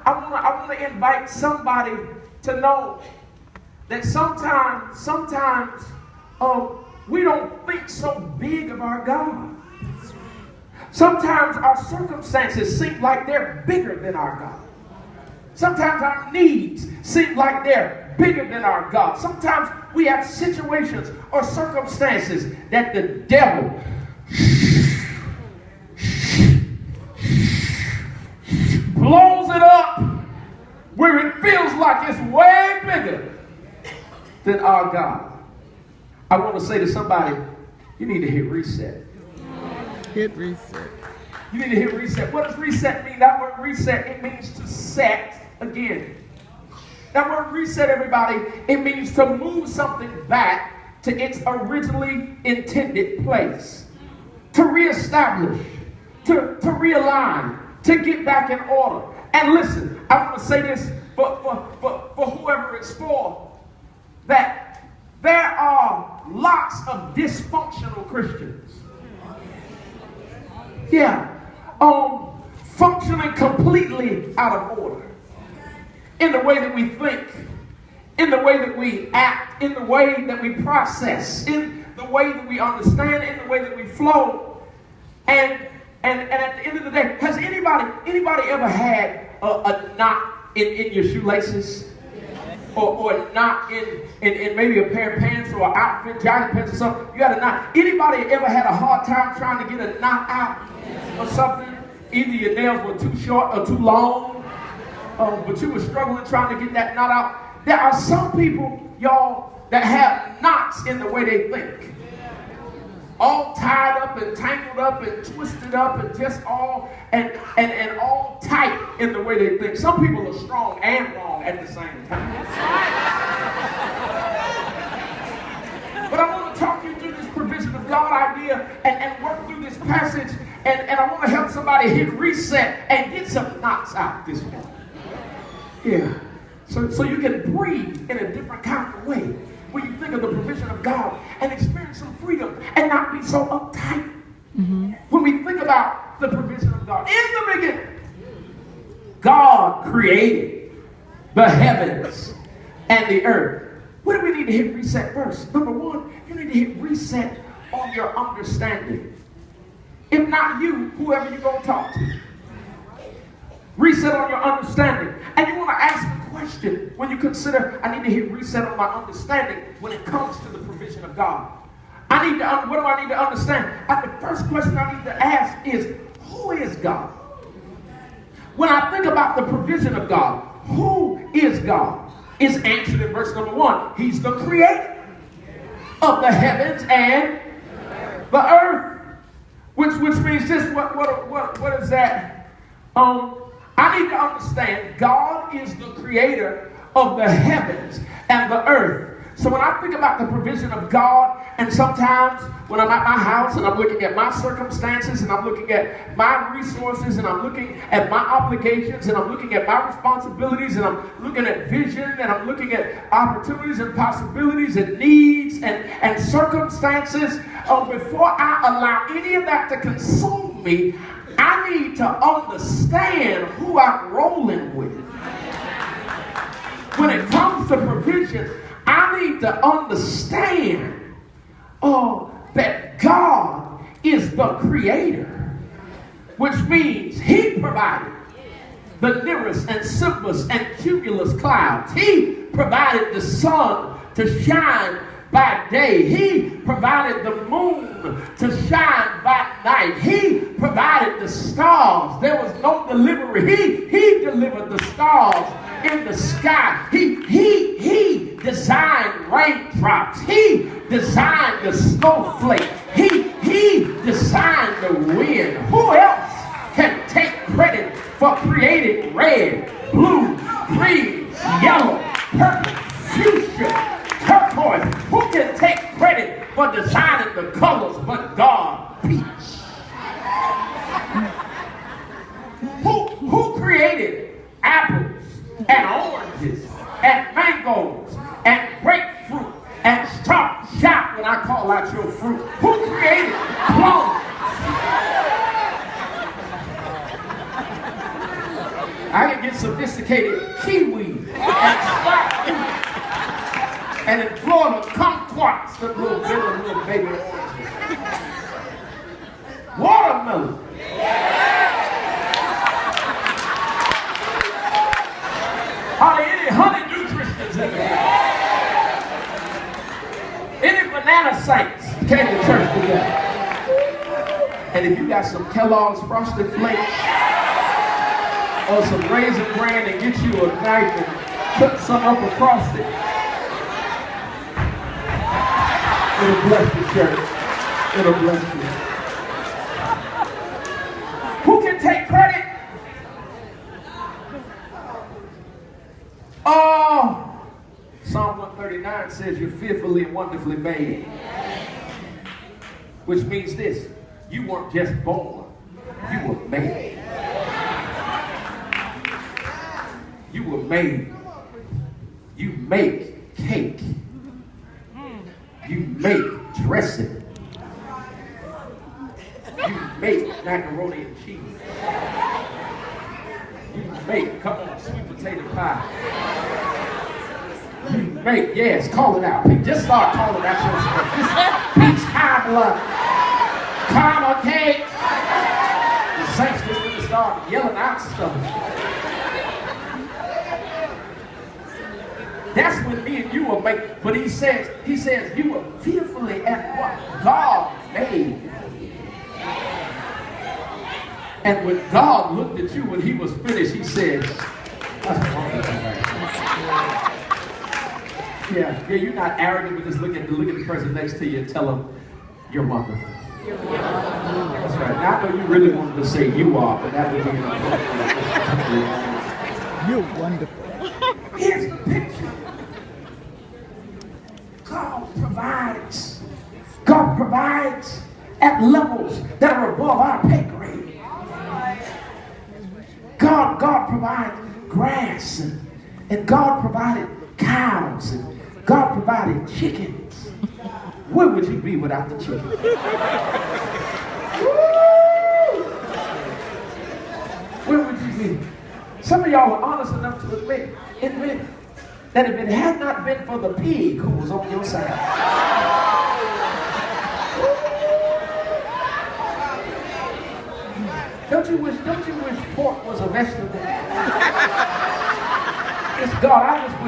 I wanna invite somebody to know that sometimes we don't think so big of our God. Sometimes our circumstances seem like they're bigger than our God. Sometimes our needs seem like they're bigger than our God. Sometimes we have situations or circumstances that the devil blows it up where it feels like it's way bigger than our God. I want to say to somebody, you need to hit reset. Hit reset. You need to hit reset. What does reset mean? That word reset, it means to set again. That word reset, everybody, it means to move something back to its originally intended place. To reestablish, to realign, to get back in order. And listen, I want to say this for whoever it's for, that there are lots of dysfunctional Christians. Yeah. Functioning completely out of order. In the way that we think, in the way that we act, in the way that we process, in the way that we understand, in the way that we flow. And at the end of the day, has anybody ever had a knot in your shoelaces? Or a knot in maybe a pair of pants or an outfit, jogging pants or something? You got a knot. Anybody ever had a hard time trying to get a knot out or something? Either your nails were too short or too long, but you were struggling trying to get that knot out. There are some people, y'all, that have knots in the way they think. All tied up and tangled up and twisted up and just all and all tight in the way they think. Some people are strong and wrong at the same time. But I want to talk you through this provision of God idea and work through this passage, and I want to help somebody hit reset and get some knots out this morning. Yeah. So you can breathe in a different kind of way when you think of the provision of God and experience some freedom and not be so uptight. Mm-hmm. When we think about the provision of God, in the beginning, God created the heavens and the earth. What do we need to hit reset first? Number one, you need to hit reset on your understanding. If not you, whoever you're going to talk to. Reset on your understanding. And you want to ask a question when you consider, I need to hit reset on my understanding when it comes to the provision of God. What do I need to understand? The first question I need to ask is, who is God? When I think about the provision of God, who is God? It's answered in verse number 1. He's the creator of the heavens and the earth. Which means this, what is that? I need to understand God is the creator of the heavens and the earth. So when I think about the provision of God, and sometimes when I'm at my house and I'm looking at my circumstances and I'm looking at my resources and I'm looking at my obligations and I'm looking at my responsibilities and I'm looking at vision and I'm looking at opportunities and possibilities and needs and circumstances, before I allow any of that to consume me, I need to understand who I'm rolling with. When it comes to provision, I need to understand that God is the creator, which means he provided the nearest and simplest and cumulus clouds. He provided the sun to shine by day. He provided the moon to shine by night. He provided the stars. There was no delivery. He delivered the stars in the sky. He designed raindrops. He designed the snowflake. He designed the wind. Who else can take credit for creating red, blue, green, yellow, purple, fuchsia, turquoise? Who can take credit for designing the colors but God? Peach. Who created apples and oranges and mangoes and grapefruit and stop shout when I call out your fruit? Who created plums I can get sophisticated kiwi and start and in Florida, kumquats, the little baby oranges. Watermelon. Are there any honey nutritionists in there? Any banana saints came to church today? And if you got some Kellogg's Frosted Flakes or some Raisin Bran and get you a knife and cut some up across it, it'll bless you, church. It'll bless you. Who can take credit? Oh, Psalm 139 says you're fearfully and wonderfully made. Which means this, you weren't just born, you were made. You were made. You make cake. You make dressing. You make macaroni and cheese. You make, come on, sweet potato pie. You make, yes, call it out. Just start calling out your stuff. Peach cobbler, caramel cake. The saints just need to start yelling out stuff. That's when me and you will make, but he says you were fearfully and what God made. And when God looked at you when he was finished, he said, that's wonderful. Yeah, you're not arrogant, but just look at the person next to you and tell them, you're wonderful. That's right. Now, I know you really wanted to say you are, but that would be You're wonderful. Here's the picture. God provides at levels that are above our pay grade. God provides grass and God provided cows and God provided chickens. Where would you be without the chicken? Where would you be? Some of y'all are honest enough to admit that if it had not been for the pig who was on your side. Don't you wish pork was a vegetable? It's God, I just wish